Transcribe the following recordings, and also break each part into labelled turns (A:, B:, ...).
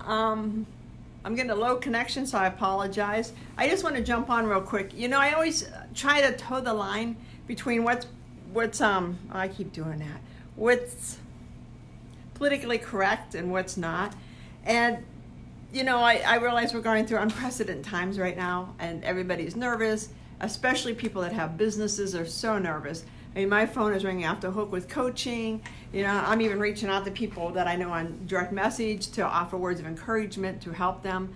A: I'm getting a low connection, so I apologize. I just want to jump on real quick. I always try to toe the line between I keep doing that. What's politically correct and what's not. And I realize we're going through unprecedented times right now, and everybody's nervous, especially people that have businesses are so nervous. I mean, my phone is ringing off the hook with coaching. I'm even reaching out to people that I know on direct message to offer words of encouragement to help them.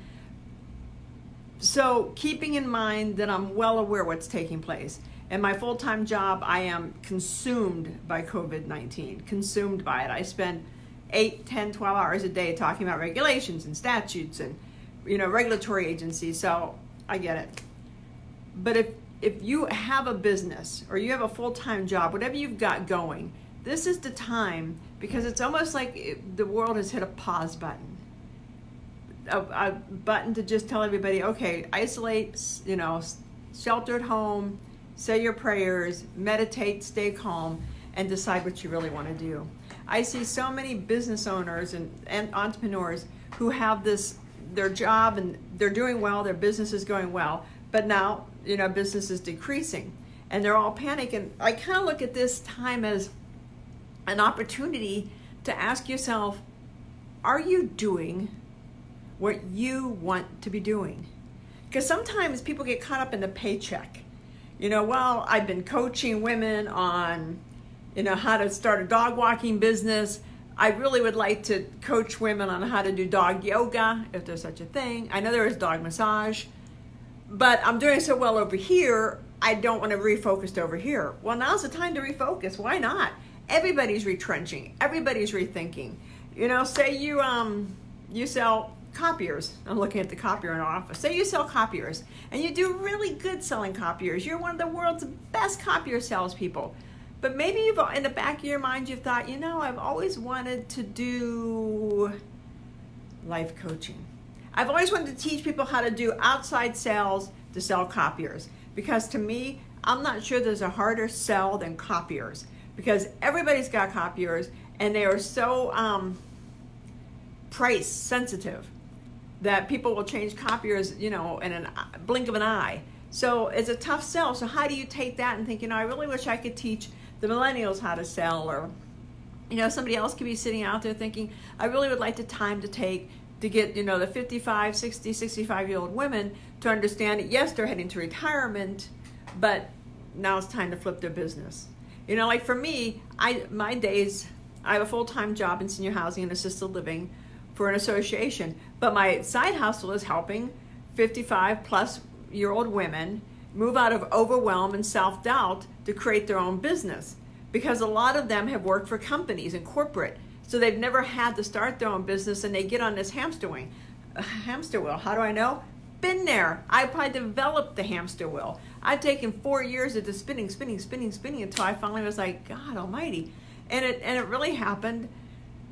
A: So keeping in mind that I'm well aware what's taking place. In my full-time job, I am consumed by COVID-19, consumed by it. I spend 8, 10, 12 hours a day talking about regulations and statutes and, regulatory agencies. So I get it. But if you have a business or you have a full-time job, whatever you've got going, this is the time, because it's almost like the world has hit a pause button. A button to just tell everybody, okay, isolate, shelter at home, say your prayers, meditate, stay calm, and decide what you really want to do. I see so many business owners and entrepreneurs who have their job and they're doing well, their business is going well, but now, business is decreasing and they're all panicking. I kind of look at this time as an opportunity to ask yourself, are you doing what you want to be doing? Because sometimes people get caught up in the paycheck. I've been coaching women on, how to start a dog walking business. I really would like to coach women on how to do dog yoga, if there's such a thing. I know there is dog massage, but I'm doing so well over here, I don't want to refocus over here. Well, now's the time to refocus. Why not? Everybody's retrenching. Everybody's rethinking. Say you sell copiers. I'm looking at the copier in our office. Say you sell copiers and you do really good selling copiers. You're one of the world's best copier salespeople. But maybe in the back of your mind, you've thought, I've always wanted to do life coaching. I've always wanted to teach people how to do outside sales to sell copiers. Because to me, I'm not sure there's a harder sell than copiers. Because everybody's got copiers and they are so price sensitive that people will change copiers, in a blink of an eye. So it's a tough sell. So how do you take that and think, I really wish I could teach the millennials how to sell, or, somebody else could be sitting out there thinking, I really would like the time to take to get, the 55, 60, 65-year-old women to understand that, yes, they're heading to retirement, but now it's time to flip their business. Like for me, my days, I have a full-time job in senior housing and assisted living for an association, but my side hustle is helping 55-plus-year-old women move out of overwhelm and self-doubt to create their own business, because a lot of them have worked for companies and corporate, so they've never had to start their own business, and they get on this hamster wheel. How do I know? Been there. I probably developed the hamster wheel. I've taken 4 years of just spinning until I finally was like, God almighty. And it really happened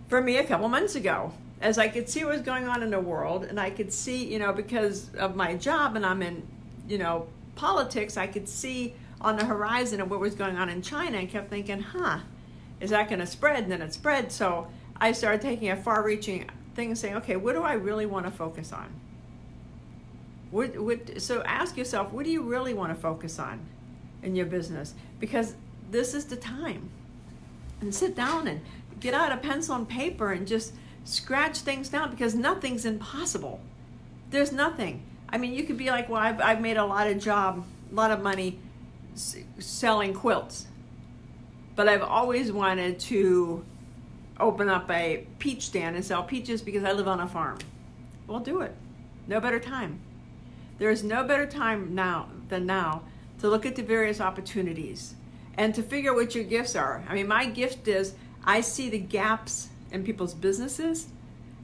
A: for me a couple months ago, as I could see what was going on in the world, and I could see, because of my job and I'm in, politics, I could see on the horizon of what was going on in China and kept thinking, is that going to spread? And then it spread. So I started taking a far-reaching thing and saying, okay, what do I really want to focus on? So ask yourself, what do you really want to focus on in your business? Because this is the time. And sit down and get out a pencil and paper and just scratch things down, because nothing's impossible. There's nothing. I mean, you could be like, well, I've made a lot of money selling quilts, but I've always wanted to open up a peach stand and sell peaches because I live on a farm. Well, do it. No better time. There is no better time than now to look at the various opportunities and to figure out what your gifts are. I mean, my gift is I see the gaps in people's businesses.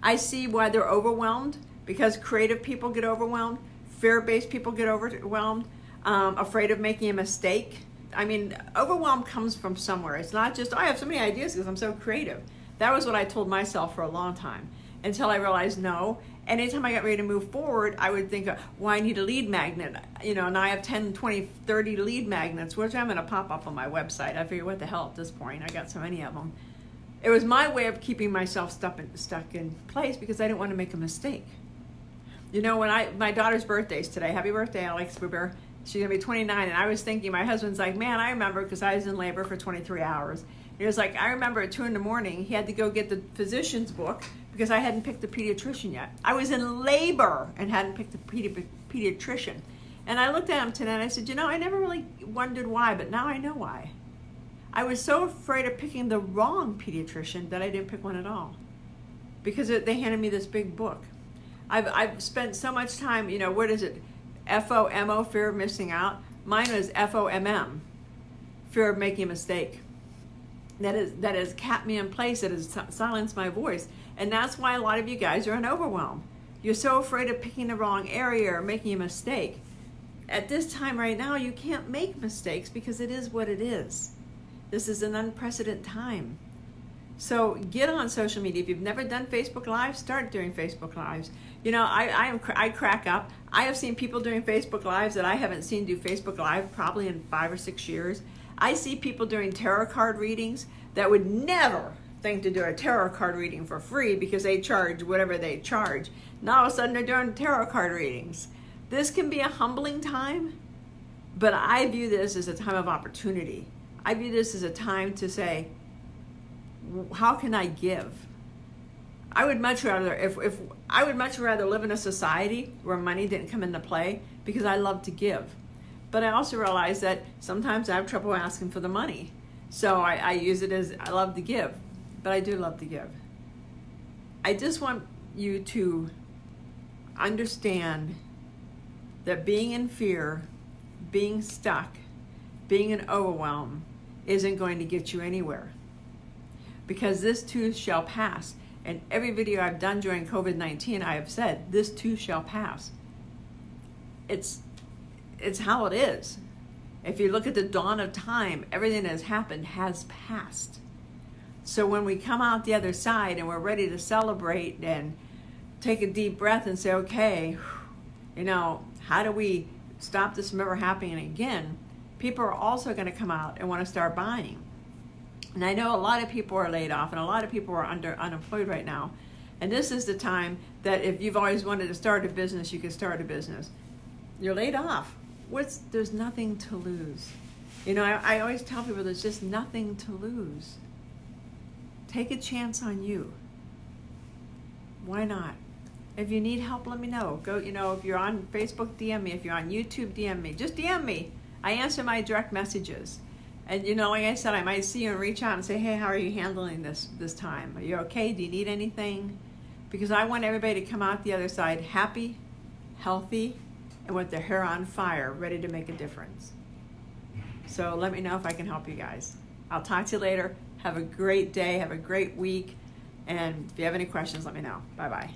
A: I see why they're overwhelmed, because creative people get overwhelmed, fear-based people get overwhelmed, afraid of making a mistake. I mean, overwhelm comes from somewhere. It's not just, I have so many ideas because I'm so creative. That was what I told myself for a long time, until I realized, no. Anytime I got ready to move forward, I would think, well, I need a lead magnet. And I have 10, 20, 30 lead magnets, which I'm going to pop up on my website. I figure, what the hell at this point? I got so many of them. It was my way of keeping myself stuck in place because I didn't want to make a mistake. You know, when my daughter's birthday's today. Happy birthday, Alex Buber. She's gonna be 29, and I was thinking, my husband's like, man, I remember, because I was in labor for 23 hours. He was like, I remember at 2 a.m, he had to go get the physician's book because I hadn't picked a pediatrician yet. I was in labor and hadn't picked a pediatrician. And I looked at him today and I said, you know, I never really wondered why, but now I know why. I was so afraid of picking the wrong pediatrician that I didn't pick one at all, because they handed me this big book. I've spent so much time, you know, what is it? FOMO, fear of missing out. Mine was FOMM, fear of making a mistake. That has kept me in place, that has silenced my voice. And that's why a lot of you guys are in overwhelm. You're so afraid of picking the wrong area or making a mistake. At this time right now, you can't make mistakes because it is what it is. This is an unprecedented time. So get on social media. If you've never done Facebook Live, start doing Facebook Lives. You know, I crack up. I have seen people doing Facebook Lives that I haven't seen do Facebook Live probably in 5 or 6 years. I see people doing tarot card readings that would never think to do a tarot card reading for free because they charge whatever they charge. Now all of a sudden they're doing tarot card readings. This can be a humbling time, but I view this as a time of opportunity. I view this as a time to say, how can I give? I would much rather, if I would much rather live in a society where money didn't come into play, because I love to give. But I also realize that sometimes I have trouble asking for the money. So I use it as, I love to give, but I do love to give. I just want you to understand that being in fear, being stuck, being in overwhelm isn't going to get you anywhere. Because this too shall pass. And every video I've done during COVID-19, I have said, this too shall pass. It's how it is. If you look at the dawn of time, everything that has happened has passed. So when we come out the other side and we're ready to celebrate and take a deep breath and say, okay, you know, how do we stop this from ever happening again? People are also going to come out and want to start buying. And I know a lot of people are laid off and a lot of people are unemployed right now. And this is the time that if you've always wanted to start a business, you can start a business. You're laid off. There's nothing to lose. You know, I always tell people there's just nothing to lose. Take a chance on you. Why not? If you need help, let me know. Go, you know, if you're on Facebook, DM me. If you're on YouTube, DM me. Just DM me. I answer my direct messages. And you know, like I said, I might see you and reach out and say, hey, how are you handling this time? Are you okay? Do you need anything? Because I want everybody to come out the other side happy, healthy, and with their hair on fire, ready to make a difference. So let me know if I can help you guys. I'll talk to you later. Have a great day. Have a great week. And if you have any questions, let me know. Bye-bye.